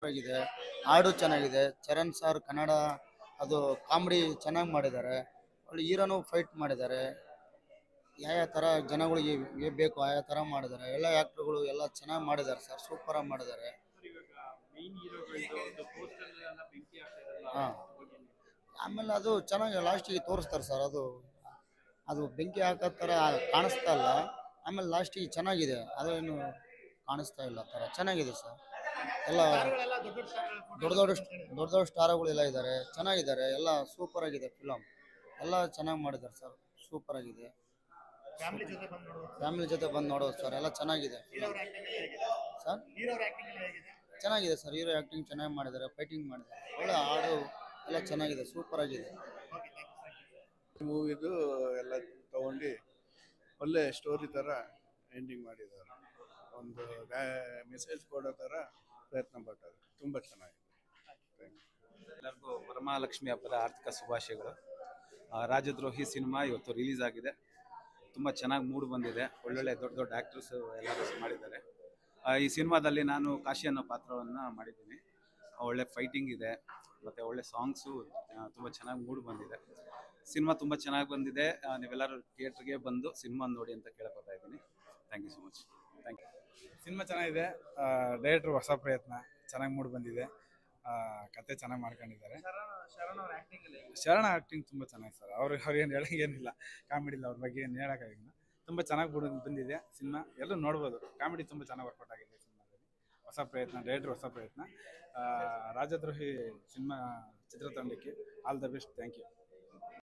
ಆಗಿದೆ. ಹಾಡು ಚೆನ್ನಾಗಿದೆ. ಚರಣ್ ಸರ್ ಕನ್ನಡ ಅದು ಕಾಮಿಡಿ ಚೆನ್ನಾಗಿ ಮಾಡಿದ್ದಾರೆ. ಒಳ್ಳೆ ಹೀರೋನು ಫೈಟ್ ಮಾಡಿದ್ದಾರೆ. ಯಾವ ಥರ ಜನಗಳಿಗೆ ಬೇಕು ಆಯಾ ಥರ ಮಾಡಿದ್ದಾರೆ. ಎಲ್ಲ ಆ್ಯಕ್ಟ್ರುಗಳು ಎಲ್ಲ ಚೆನ್ನಾಗಿ ಮಾಡಿದ್ದಾರೆ ಸರ್, ಸೂಪರಾಗಿ ಮಾಡಿದ್ದಾರೆ. ಹಾಂ, ಆಮೇಲೆ ಅದು ಚೆನ್ನಾಗಿ ಲಾಸ್ಟಿಗೆ ತೋರಿಸ್ತಾರೆ ಸರ್. ಅದು ಅದು ಬೆಂಕಿ ಹಾಕೋ ಥರ ಕಾಣಿಸ್ತಾ ಇಲ್ಲ. ಆಮೇಲೆ ಲಾಸ್ಟಿಗೆ ಚೆನ್ನಾಗಿದೆ, ಅದೇನು ಕಾಣಿಸ್ತಾ ಇಲ್ಲ ಥರ ಚೆನ್ನಾಗಿದೆ ಸರ್. ಎಲ್ಲ ದೊಡ್ಡ ದೊಡ್ಡ ದೊಡ್ಡ ದೊಡ್ಡ ಸ್ಟಾರ್ಗಳೆಲ್ಲ ಇದ್ದಾರೆ, ಚೆನ್ನಾಗಿದ್ದಾರೆ. ಎಲ್ಲ ಸೂಪರ್ ಆಗಿದೆ ಫಿಲಮ್. ಎಲ್ಲ ಚೆನ್ನಾಗಿ ಮಾಡಿದ್ದಾರೆ ಸರ್, ಸೂಪರ್ ಆಗಿದೆ. ಫ್ಯಾಮಿಲಿ ಜೊತೆ ಬಂದು ನೋಡೋದು ಸರ್, ಎಲ್ಲ ಚೆನ್ನಾಗಿದೆ ಸರ್. ಚೆನ್ನಾಗಿದೆ ಸರ್, ಹೀರೋ ಆ್ಯಕ್ಟಿಂಗ್ ಚೆನ್ನಾಗಿ ಮಾಡಿದ್ದಾರೆ, ಫೈಟಿಂಗ್ ಮಾಡಿದ್ದಾರೆ, ಒಳ್ಳೆ ಹಾಡು ಎಲ್ಲ ಚೆನ್ನಾಗಿದೆ, ಸೂಪರ್ ಆಗಿದೆ. ಮೂವಿದು ಎಲ್ಲ ತಗೊಂಡು ಒಳ್ಳೆ ಸ್ಟೋರಿ ಥರ ಎಂಡಿಂಗ್ ಮಾಡಿದ್ದಾರೆ. ಒಂದು ಮೆಸೇಜ್ ಕೊಡೋ ಥರ ಪ್ರಯತ್ನ ಪಟ್ಟರು. ತುಂಬ ಚೆನ್ನಾಗಿದೆ. ಎಲ್ಲರಿಗೂ ವರಮಹಾಲಕ್ಷ್ಮಿ ಹಬ್ಬದ ಆರ್ಥಿಕ ಶುಭಾಶಯಗಳು. ರಾಜದ್ರೋಹಿ ಸಿನಿಮಾ ಇವತ್ತು ರಿಲೀಸ್ ಆಗಿದೆ. ತುಂಬ ಚೆನ್ನಾಗಿ ಮೂಡ್ ಬಂದಿದೆ. ಒಳ್ಳೊಳ್ಳೆ ದೊಡ್ಡ ದೊಡ್ಡ ಆ್ಯಕ್ಟ್ರಸ್ ಎಲ್ಲರೂ ಮಾಡಿದ್ದಾರೆ. ಈ ಸಿನಿಮಾದಲ್ಲಿ ನಾನು ಕಾಶಿ ಅನ್ನೋ ಪಾತ್ರವನ್ನು ಮಾಡಿದ್ದೀನಿ. ಒಳ್ಳೆ ಫೈಟಿಂಗ್ ಇದೆ ಮತ್ತು ಒಳ್ಳೆ ಸಾಂಗ್ಸು ತುಂಬ ಚೆನ್ನಾಗಿ ಮೂಡ್ ಬಂದಿದೆ. ಸಿನಿಮಾ ತುಂಬ ಚೆನ್ನಾಗಿ ಬಂದಿದೆ. ನೀವೆಲ್ಲರೂ ಥಿಯೇಟ್ರಿಗೆ ಬಂದು ಸಿನಿಮಾ ನೋಡಿ ಅಂತ ಕೇಳ್ಕೊತಾ ಇದ್ದೀನಿ. Thank you so much. Thank you. Cinema ಚೆನ್ನಾಗಿದೆ. ಡೈರೆಕ್ಟ್ರು ಹೊಸ ಪ್ರಯತ್ನ ಚೆನ್ನಾಗಿ ಮೂಡ್ ಬಂದಿದೆ. ಕತೆ ಚೆನ್ನಾಗಿ ಮಾಡ್ಕೊಂಡಿದ್ದಾರೆ. ಶರಣ ಆ್ಯಕ್ಟಿಂಗ್ ತುಂಬ ಚೆನ್ನಾಗಿ ಸರ್. ಅವ್ರೇನು ಹೇಳಂಗೇನಿಲ್ಲ, ಕಾಮಿಡಿ ಇಲ್ಲ, ಅವ್ರ ಬಗ್ಗೆ ಏನು ಹೇಳೋಕ್ಕಾಗಿಲ್ಲ. ತುಂಬ ಚೆನ್ನಾಗಿ ಬಂದಿದೆ ಸಿನಿಮಾ. ಎಲ್ಲರೂ ನೋಡ್ಬೋದು. ಕಾಮಿಡಿ ತುಂಬ ಚೆನ್ನಾಗಿ ವರ್ಕೌಟ್ ಆಗಿದೆ ಸಿನಿಮಾದಲ್ಲಿ. ಹೊಸ ಪ್ರಯತ್ನ, ಡೈರೆಕ್ಟ್ರು ಹೊಸ ಪ್ರಯತ್ನ. ರಾಜದ್ರೋಹಿ ಸಿನಿಮಾ ಚಿತ್ರತಂಡಕ್ಕೆ all the best. Thank you.